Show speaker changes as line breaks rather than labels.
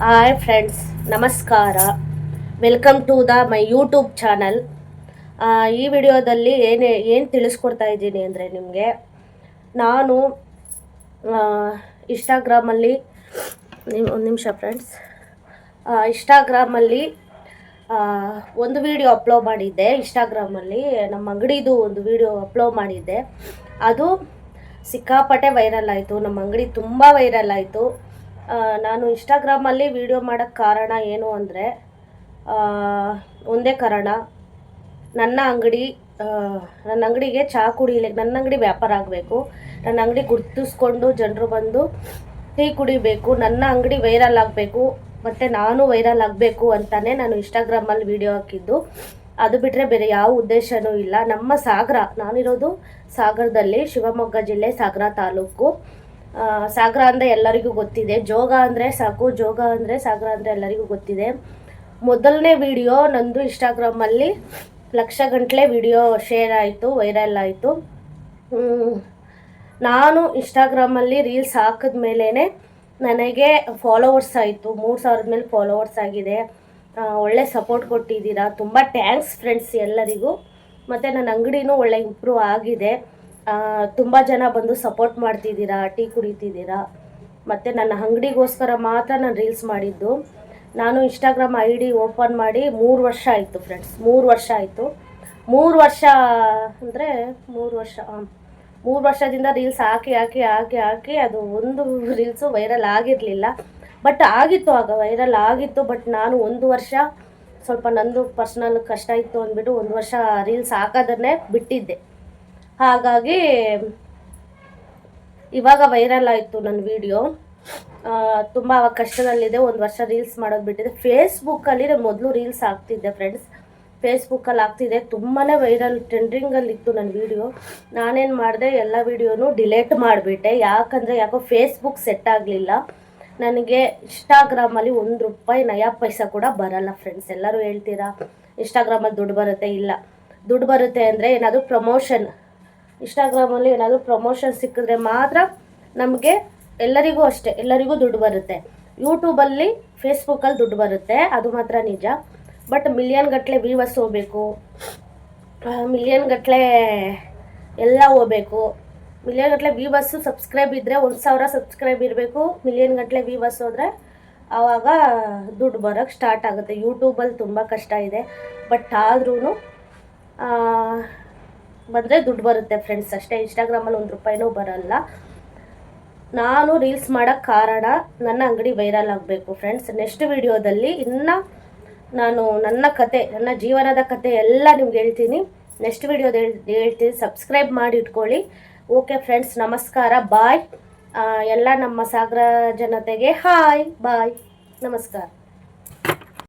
Hi friends, ನಮಸ್ಕಾರ. Welcome to my YouTube channel. ಈ ವಿಡಿಯೋದಲ್ಲಿ ಏನು ತಿಳಿಸ್ಕೊಡ್ತಾ ಇದ್ದೀನಿ ಅಂದರೆ ನಿಮಗೆ ನಾನು ಇನ್ಸ್ಟಾಗ್ರಾಮಲ್ಲಿ ಒಂದು ನಿಮಿಷ ಫ್ರೆಂಡ್ಸ್. ಇನ್ಸ್ಟಾಗ್ರಾಮಲ್ಲಿ ಒಂದು ವಿಡಿಯೋ ಅಪ್ಲೋಡ್ ಮಾಡಿದ್ದೆ. ಇನ್ಸ್ಟಾಗ್ರಾಮಲ್ಲಿ ನಮ್ಮ ಅಂಗಡಿದು ಒಂದು ವಿಡಿಯೋ ಅಪ್ಲೋಡ್ ಮಾಡಿದ್ದೆ. ಅದು ಸಿಕ್ಕಾಪಟ್ಟೆ ವೈರಲ್ ಆಯಿತು. ನಮ್ಮ ಅಂಗಡಿ ತುಂಬ ವೈರಲ್ ಆಯಿತು. ನಾನು ಇನ್ಸ್ಟಾಗ್ರಾಮಲ್ಲಿ ವಿಡಿಯೋ ಮಾಡೋಕ್ಕೆ ಕಾರಣ ಏನು ಅಂದರೆ ಒಂದೇ ಕಾರಣ, ನನ್ನ ಅಂಗಡಿಗೆ ಚಹಾ ಕುಡಿಲಿಕ್ಕೆ, ನನ್ನ ಅಂಗಡಿ ವ್ಯಾಪಾರ ಆಗಬೇಕು, ನನ್ನ ಅಂಗಡಿ ಗುರ್ತಿಸ್ಕೊಂಡು ಜನರು ಬಂದು ಟೀ ಕುಡಿಬೇಕು, ನನ್ನ ಅಂಗಡಿ ವೈರಲ್ ಆಗಬೇಕು, ಮತ್ತು ನಾನು ವೈರಲ್ ಆಗಬೇಕು ಅಂತಲೇ ನಾನು ಇನ್ಸ್ಟಾಗ್ರಾಮಲ್ಲಿ ವಿಡಿಯೋ ಹಾಕಿದ್ದು. ಅದು ಬಿಟ್ಟರೆ ಬೇರೆ ಯಾವ ಉದ್ದೇಶನೂ ಇಲ್ಲ. ನಮ್ಮ ಸಾಗರ, ನಾನಿರೋದು ಸಾಗರದಲ್ಲಿ, ಶಿವಮೊಗ್ಗ ಜಿಲ್ಲೆ ಸಾಗರ ತಾಲೂಕು. ಸಾಗರ ಅಂದರೆ ಎಲ್ಲರಿಗೂ ಗೊತ್ತಿದೆ. ಜೋಗ ಅಂದರೆ ಸಾಕು, ಜೋಗ ಅಂದರೆ ಸಾಗರ ಅಂದರೆ ಎಲ್ಲರಿಗೂ ಗೊತ್ತಿದೆ. ಮೊದಲನೇ ವಿಡಿಯೋ ನಂದು ಇನ್ಸ್ಟಾಗ್ರಾಮಲ್ಲಿ ಲಕ್ಷಗಟ್ಟಲೆ ವಿಡಿಯೋ ಶೇರ್ ಆಯಿತು, ವೈರಲ್ ಆಯಿತು. ನಾನು ಇನ್ಸ್ಟಾಗ್ರಾಮಲ್ಲಿ ರೀಲ್ಸ್ ಹಾಕಿದ ಮೇಲೇ ನನಗೆ ಫಾಲೋವರ್ಸ್ ಆಯಿತು. 3000 ಮೇಲೆ ಫಾಲೋವರ್ಸ್ ಆಗಿದೆ. ಒಳ್ಳೆ ಸಪೋರ್ಟ್ ಕೊಟ್ಟಿದ್ದೀರಾ, ತುಂಬ ಥ್ಯಾಂಕ್ಸ್ ಫ್ರೆಂಡ್ಸ್ ಎಲ್ಲರಿಗೂ. ಮತ್ತು ನನ್ನ ಅಂಗಡಿನೂ ಒಳ್ಳೆ ಇಂಪ್ರೂವ್ ಆಗಿದೆ. ತುಂಬ ಜನ ಬಂದು ಸಪೋರ್ಟ್ ಮಾಡ್ತಿದ್ದೀರಾ, ಟೀ ಕುಡಿತಿದ್ದೀರಾ. ಮತ್ತು ನನ್ನ ಅಂಗಡಿಗೋಸ್ಕರ ಮಾತ್ರ ನಾನು ರೀಲ್ಸ್ ಮಾಡಿದ್ದು. ನಾನು ಇನ್ಸ್ಟಾಗ್ರಾಮ್ ID ಓಪನ್ ಮಾಡಿ 3 ವರ್ಷ ಆಯಿತು ಫ್ರೆಂಡ್ಸ್. 3 ವರ್ಷ ಆಯಿತು. 3 ವರ್ಷ ಅಂದರೆ 3 ವರ್ಷದಿಂದ ರೀಲ್ಸ್ ಹಾಕಿ ಅದು ಒಂದು ರೀಲ್ಸು ವೈರಲ್ ಆಗಿರಲಿಲ್ಲ. ಬಟ್ ಆಗಿತ್ತು, ಆಗ ವೈರಲ್ ಆಗಿತ್ತು. ಬಟ್ ನಾನು 1 ವರ್ಷ ಸ್ವಲ್ಪ ನಂದು ಪರ್ಸ್ನಲ್ ಕಷ್ಟ ಇತ್ತು ಅಂದ್ಬಿಟ್ಟು 1 ವರ್ಷ ರೀಲ್ಸ್ ಹಾಕೋದನ್ನೇ ಬಿಟ್ಟಿದ್ದೆ. ಹಾಗಾಗಿ ಇವಾಗ ವೈರಲ್ ಆಯಿತು ನನ್ನ ವಿಡಿಯೋ. ತುಂಬ ಕಷ್ಟದಲ್ಲಿದೆ. 1 ವರ್ಷ ರೀಲ್ಸ್ ಮಾಡೋದು ಬಿಟ್ಟಿದೆ. ಫೇಸ್ಬುಕ್ಕಲ್ಲಿ ನಾನು ಮೊದಲು ರೀಲ್ಸ್ ಹಾಕ್ತಿದ್ದೆ ಫ್ರೆಂಡ್ಸ್. ಫೇಸ್ಬುಕ್ಕಲ್ಲಿ ಹಾಕ್ತಿದ್ದೆ, ತುಂಬಾ ವೈರಲ್ ಟ್ರೆಂಡಿಂಗಲ್ಲಿತ್ತು ನನ್ನ ವಿಡಿಯೋ. ನಾನೇನು ಮಾಡಿದೆ, ಎಲ್ಲ ವಿಡಿಯೋನು ಡಿಲೇಟ್ ಮಾಡಿಬಿಟ್ಟೆ. ಯಾಕೋ ಫೇಸ್ಬುಕ್ ಸೆಟ್ ಆಗಲಿಲ್ಲ ನನಗೆ. ಇನ್ಸ್ಟಾಗ್ರಾಮಲ್ಲಿ ₹1 ನಯಾ ಪೈಸಾ ಕೂಡ ಬರಲ್ಲ ಫ್ರೆಂಡ್ಸ್. ಎಲ್ಲರೂ ಹೇಳ್ತೀರಾ ಇನ್ಸ್ಟಾಗ್ರಾಮಲ್ಲಿ ದುಡ್ಡು ಬರುತ್ತೆ. ಇಲ್ಲ, ದುಡ್ಡು ಬರುತ್ತೆ ಅಂದರೆ ಏನಾದರೂ ಪ್ರಮೋಷನ್, ಇನ್ಸ್ಟಾಗ್ರಾಮಲ್ಲಿ ಏನಾದರೂ ಪ್ರಮೋಷನ್ ಸಿಕ್ಕಿದ್ರೆ ಮಾತ್ರ ನಮಗೆ, ಎಲ್ಲರಿಗೂ ಅಷ್ಟೇ, ಎಲ್ಲರಿಗೂ ದುಡ್ಡು ಬರುತ್ತೆ. ಯೂಟ್ಯೂಬಲ್ಲಿ, ಫೇಸ್ಬುಕ್ಕಲ್ಲಿ ದುಡ್ಡು ಬರುತ್ತೆ, ಅದು ಮಾತ್ರ ನಿಜ. ಬಟ್ ಮಿಲಿಯನ್ ಗಟ್ಟಲೆ ವ್ಯೂವರ್ಸ್ ಹೋಗಬೇಕು, ಮಿಲಿಯನ್ ಗಟ್ಟಲೆ ಎಲ್ಲ ಹೋಗಬೇಕು. ಮಿಲಿಯನ್ ಗಟ್ಟಲೆ ವ್ಯೂವರ್ಸು ಸಬ್ಸ್ಕ್ರೈಬ್ ಇದ್ದರೆ, 1000 ಸಬ್ಸ್ಕ್ರೈಬ್ ಇರಬೇಕು. ಮಿಲಿಯನ್ ಗಟ್ಟಲೆ ವ್ಯೂವರ್ಸ್ ಹೋದರೆ ಆವಾಗ ದುಡ್ಡು ಬರೋಕ್ಕೆ ಸ್ಟಾರ್ಟ್ ಆಗುತ್ತೆ. ಯೂಟ್ಯೂಬಲ್ಲಿ ತುಂಬ ಕಷ್ಟ ಇದೆ. ಬಟ್ ಆದ್ರೂ ಬಂದರೆ ದುಡ್ಡು ಬರುತ್ತೆ ಫ್ರೆಂಡ್ಸ್ ಅಷ್ಟೇ. ಇನ್ಸ್ಟಾಗ್ರಾಮಲ್ಲಿ ₹1 ಬರಲ್ಲ. ನಾನು ರೀಲ್ಸ್ ಮಾಡೋಕ್ಕೆ ಕಾರಣ ನನ್ನ ಅಂಗಡಿ ವೈರಲ್ ಆಗಬೇಕು ಫ್ರೆಂಡ್ಸ್. ನೆಕ್ಸ್ಟ್ ವಿಡಿಯೋದಲ್ಲಿ ಇನ್ನು ನಾನು ನನ್ನ ಕತೆ, ನನ್ನ ಜೀವನದ ಕತೆ ಎಲ್ಲ ನಿಮ್ಗೆ ಹೇಳ್ತೀನಿ. ನೆಕ್ಸ್ಟ್ ವಿಡಿಯೋದಲ್ಲಿ ಹೇಳ್ತೀನಿ. ಸಬ್ಸ್ಕ್ರೈಬ್ ಮಾಡಿ ಇಟ್ಕೊಳ್ಳಿ. ಓಕೆ ಫ್ರೆಂಡ್ಸ್, ನಮಸ್ಕಾರ, ಬಾಯ್. ಎಲ್ಲ ನಮ್ಮ ಸಾಗರ ಜನತೆಗೆ ಹಾಯ್, ಬಾಯ್, ನಮಸ್ಕಾರ.